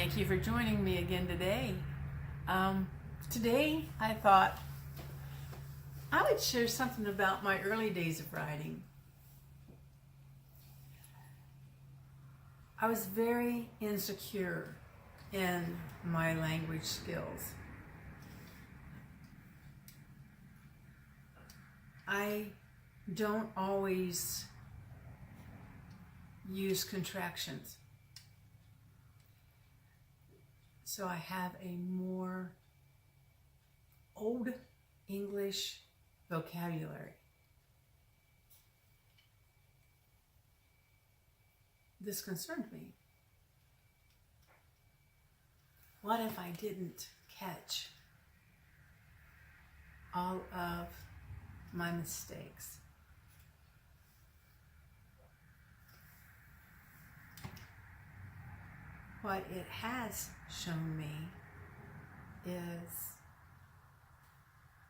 Thank you for joining me again today. Today I thought I would share something about my early days of writing. I was very insecure in my language skills. I don't always use contractions. So I have a more Old English vocabulary. This concerned me. What if I didn't catch all of my mistakes? What it has shown me is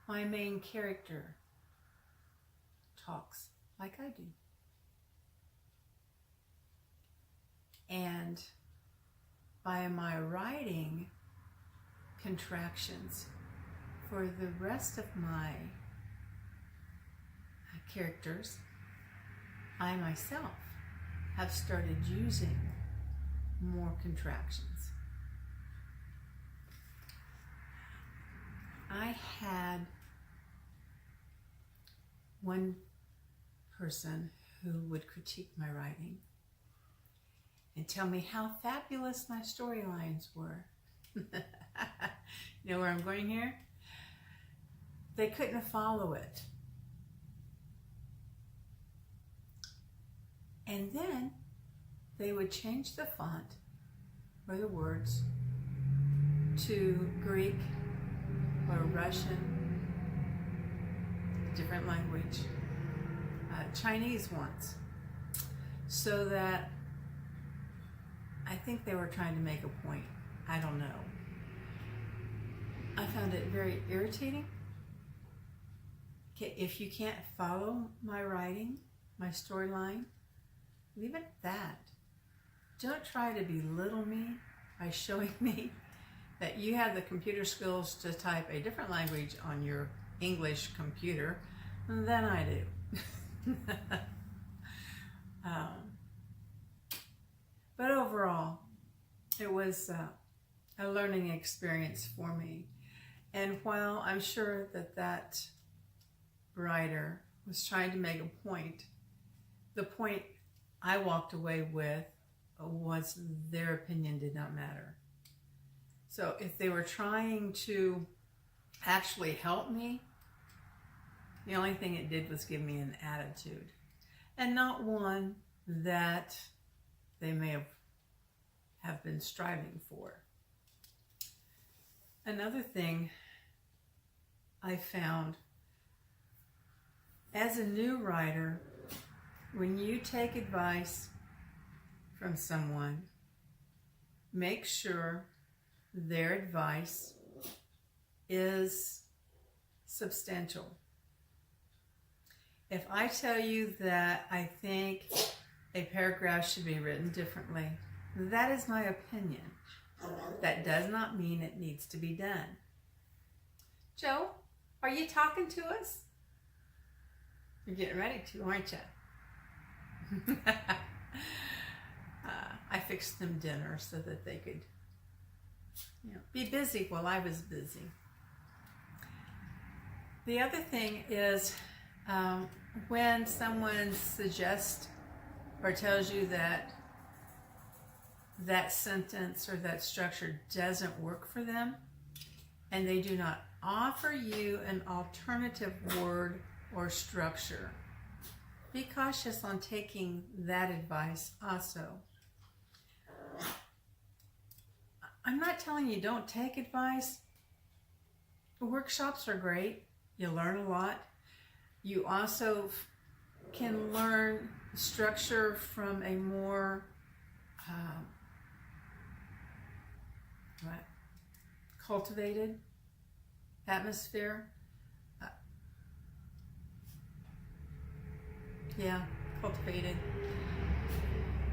my main character talks like I do. And by my writing contractions for the rest of my characters, I myself have started using more contractions. I had one person who would critique my writing and tell me how fabulous my storylines were. You know where I'm going here? They couldn't follow it. And then they would change the font or the words to Greek or Russian, different language, Chinese once, so that I think they were trying to make a point. I don't know. I found it very irritating. If you can't follow my writing, my storyline, leave it at that. Don't try to belittle me by showing me that you have the computer skills to type a different language on your English computer than I do. But overall, it was a learning experience for me. And while I'm sure that that writer was trying to make a point, the point I walked away with was their opinion did not matter. So if they were trying to actually help me, the only thing it did was give me an attitude, and not one that they may have been striving for. Another thing I found, as a new writer, when you take advice from someone, make sure their advice is substantial. If I tell you that I think a paragraph should be written differently, that is my opinion. That does not mean it needs to be done. Joe, are you talking to us? You're getting ready to, aren't you? I fixed them dinner so that they could, be busy while I was busy. The other thing is when someone suggests or tells you that that sentence or that structure doesn't work for them, and they do not offer you an alternative word or structure, be cautious on taking that advice also. I'm not telling you don't take advice. Workshops are great. You learn a lot. You also can learn structure from a more cultivated atmosphere. Cultivated.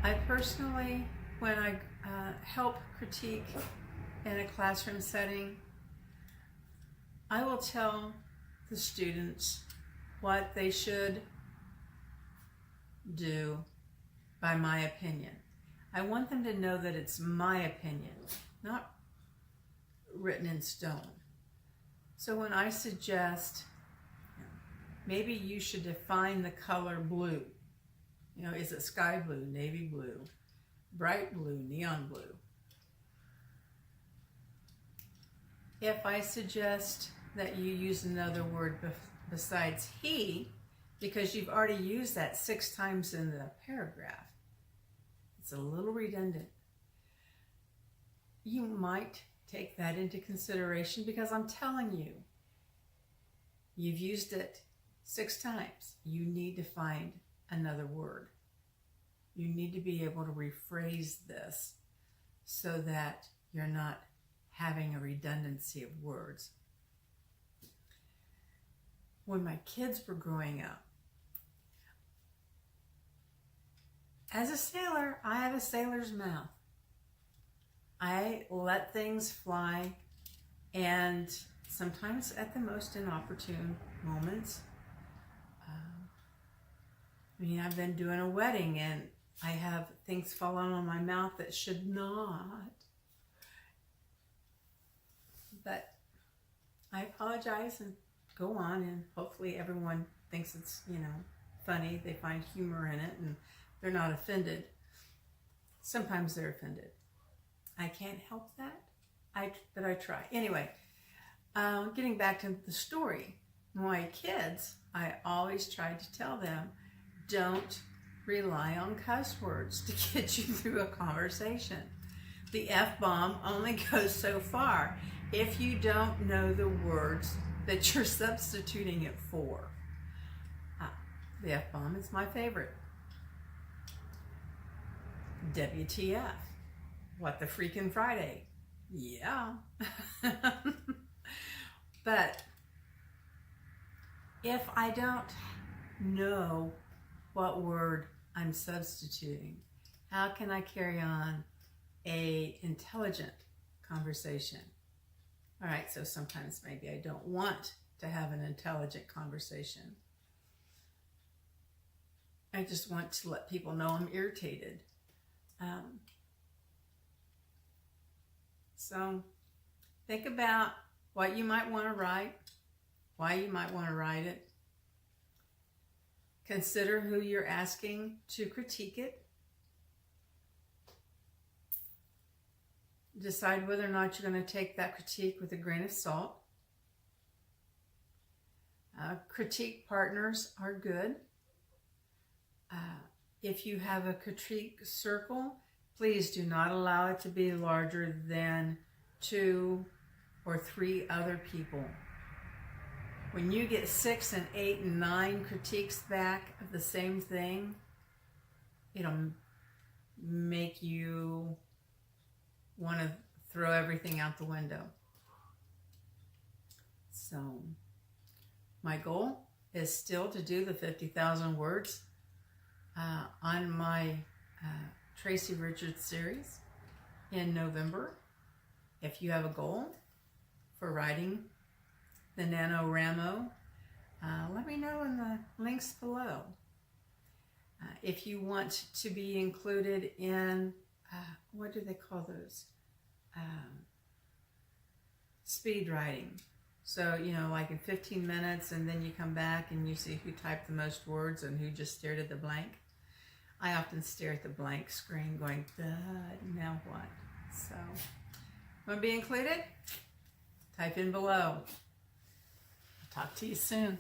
I personally when I help critique in a classroom setting, I will tell the students what they should do by my opinion. I want them to know that it's my opinion, not written in stone. So when I suggest, maybe you should define the color blue. You know, is it sky blue, navy blue, bright blue, neon blue? If I suggest that you use another word besides he, because you've already used that 6 times in the paragraph, it's a little redundant. You might take that into consideration, because I'm telling you, you've used it 6 times. You need to find another word. You need to be able to rephrase this so that you're not having a redundancy of words. When my kids were growing up, as a sailor, I have a sailor's mouth. I let things fly, and sometimes at the most inopportune moments. I've been doing a wedding and I have things falling on my mouth that should not. But I apologize and go on, and hopefully everyone thinks it's, funny. They find humor in it and they're not offended. Sometimes they're offended. I can't help that, but I try. Anyway, getting back to the story, my kids, I always tried to tell them, don't rely on cuss words to get you through a conversation. The F-bomb only goes so far if you don't know the words that you're substituting it for. The F-bomb is my favorite. WTF. What the freaking Friday? Yeah. But if I don't know what word I'm substituting, how can I carry on a intelligent conversation? All right, so sometimes maybe I don't want to have an intelligent conversation. I just want to let people know I'm irritated. So think about what you might want to write, why you might want to write it. Consider who you're asking to critique it. Decide whether or not you're going to take that critique with a grain of salt. Critique partners are good. If you have a critique circle, please do not allow it to be larger than 2 or 3 other people. When you get 6 and 8 and 9 critiques back of the same thing, it'll make you want to throw everything out the window. So my goal is still to do the 50,000 words on my Tracy Richards series in November. If you have a goal for writing the NaNoWriMo, let me know in the links below. If you want to be included in, what do they call those? Speed writing. So, like in 15 minutes, and then you come back and you see who typed the most words and who just stared at the blank. I often stare at the blank screen going, now what? So, want to be included? Type in below. Talk to you soon.